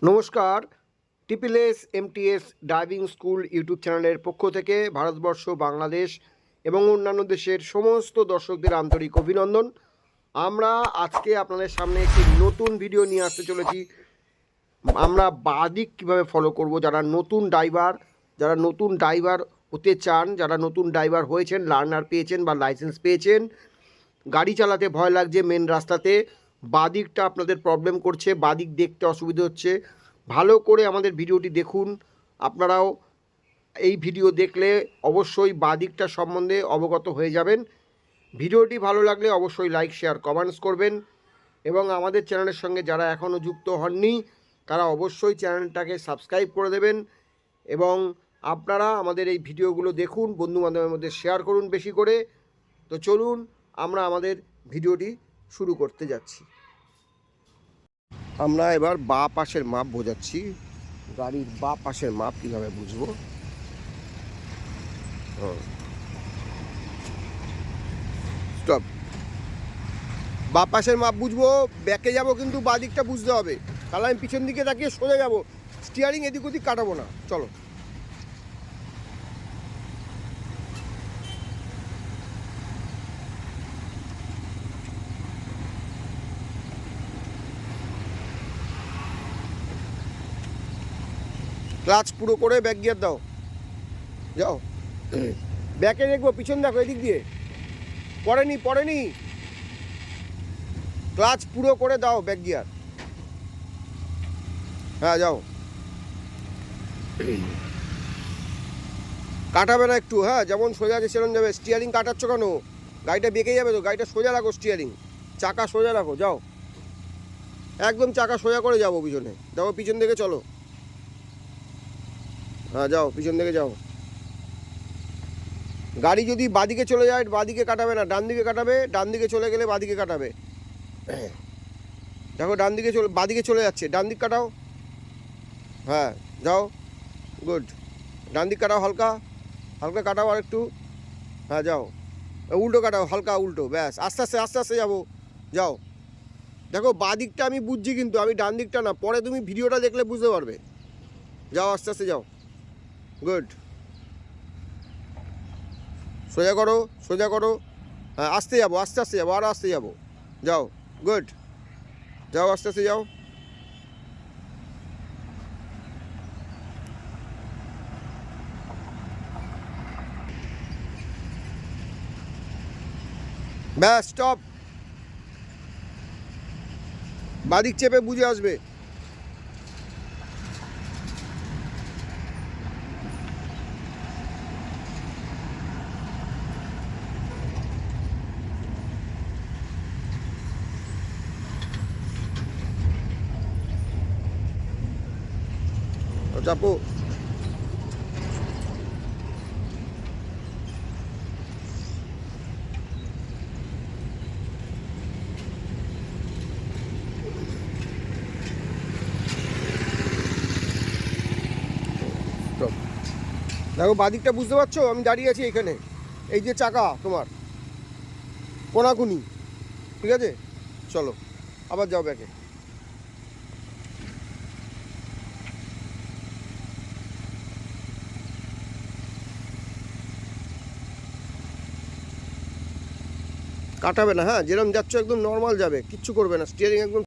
নমস্কার, TPS MTS driving school YouTube চ্যানেলের পক্ষ থেকে ভারতবর্ষ, বাংলাদেশ এবং অন্যান্য দেশের সমস্ত দর্শকদের আন্তরিক অভিনন্দন। আমরা আজকে আপনাদের সামনে একটি নতুন ভিডিও নিয়ে আসতে চলেছি। আমরা বাদিক কীভাবে ফলো করব, যারা নতুন ড্রাইভার হতে চান, যারা নতুন ড্রাইভার হয়েছেন, লার্নার পেয়েছেন বা লাইসেন্স পেয়েছেন, গাড়ি চালাতে ভয় লাগছে, মেন রাস্তাতে বাদিকটা আপনাদের প্রবলেম করছে, বাদিক দেখতে অসুবিধা হচ্ছে, ভালো করে আমাদের ভিডিওটি দেখুন। আপনারাও এই ভিডিও দেখলে অবশ্যই বাদিকটা সম্বন্ধে অবগত হয়ে যাবেন। ভিডিওটি ভালো লাগলে অবশ্যই লাইক, শেয়ার, কমেন্টস করবেন এবং আমাদের চ্যানেলের সঙ্গে যারা এখনও যুক্ত হননি তারা অবশ্যই চ্যানেলটাকে সাবস্ক্রাইব করে দেবেন এবং আপনারা আমাদের এই ভিডিওগুলো দেখুন, বন্ধুবান্ধবের মধ্যে শেয়ার করুন বেশি করে। তো চলুন আমরা আমাদের ভিডিওটি শুরু করতে যাচ্ছি। আমরা এবার বাঁ পাশের মাপ বোঝাচ্ছি, গাড়ির বাঁ পাশের মাপ কীভাবে বুঝবো। স্টপ। বাঁ পাশের মাপ বুঝবো, ব্যাকে যাব কিন্তু বাঁ দিকটা বুঝতে হবে, তাহলে আমি পিছন দিকে তাকিয়ে সোজা যাব, স্টিয়ারিং এদিক ওদিক কাটাবো না। চলো। ক্লাচ পুরো করে ব্যাক গিয়ার দাও, যাও। ব্যাকে দেখবো, পিছন দেখো, এদিক দিয়ে পড়েনি। ক্লাচ পুরো করে দাও, ব্যাক গিয়ার। হ্যাঁ, যাও। কাটাবে না একটু, হ্যাঁ, যেমন সোজা আছে সেরকম যাবে। স্টিয়ারিং কাটাচ্ছ কেন? গাড়িটা বেঁকে যাবে তো, গাড়িটা সোজা রাখো, স্টিয়ারিং চাকা সোজা রাখো, যাও। একদম চাকা সোজা করে যাবো, পিছনে যাবো, পিছন দিকে চলো। হ্যাঁ, যাও, পিছন দিকে যাও। গাড়ি যদি বাদিকে চলে যায়, বাদিকে কাটাবে না, ডান দিকে কাটাবে। ডান দিকে চলে গেলে বাদিকে কাটাবে। দেখো, ডান দিকে বাদিকে চলে যাচ্ছে, ডান দিক কাটাও। হ্যাঁ, যাও, গুড। ডান দিক কাটাও, হালকা কাটাও আর একটু। হ্যাঁ, যাও। উল্টো কাটাও, হালকা উল্টো, ব্যাস। আস্তে আস্তে যাবো, যাও। দেখো, বাঁ দিকটা আমি বুঝছি কিন্তু আমি ডান দিকটা না, পরে তুমি ভিডিওটা দেখলে বুঝতে পারবে। যাও, আস্তে যাও, গুড। সোজা করো। হ্যাঁ, আস্তে যাবো, আরও আস্তে যাবো, যাও, গুড। যাও, আস্তে যাও। ব্যাস, স্টপ। বাদিক চেপে বুঝে আসবে। চাপো। দেখো, বাদিকটা বুঝতে পারছো? আমি দাঁড়িয়ে আছি এখানে, এই যে চাকা তোমার কোনাকুনি, ঠিক আছে? চলো, আবার যাও ব্যাকে। কাটাবে না, হ্যাঁ, যেরকম যাচ্ছ একদম নর্মাল যাবে, কিচ্ছু করবে না, স্টিয়ারিং একদম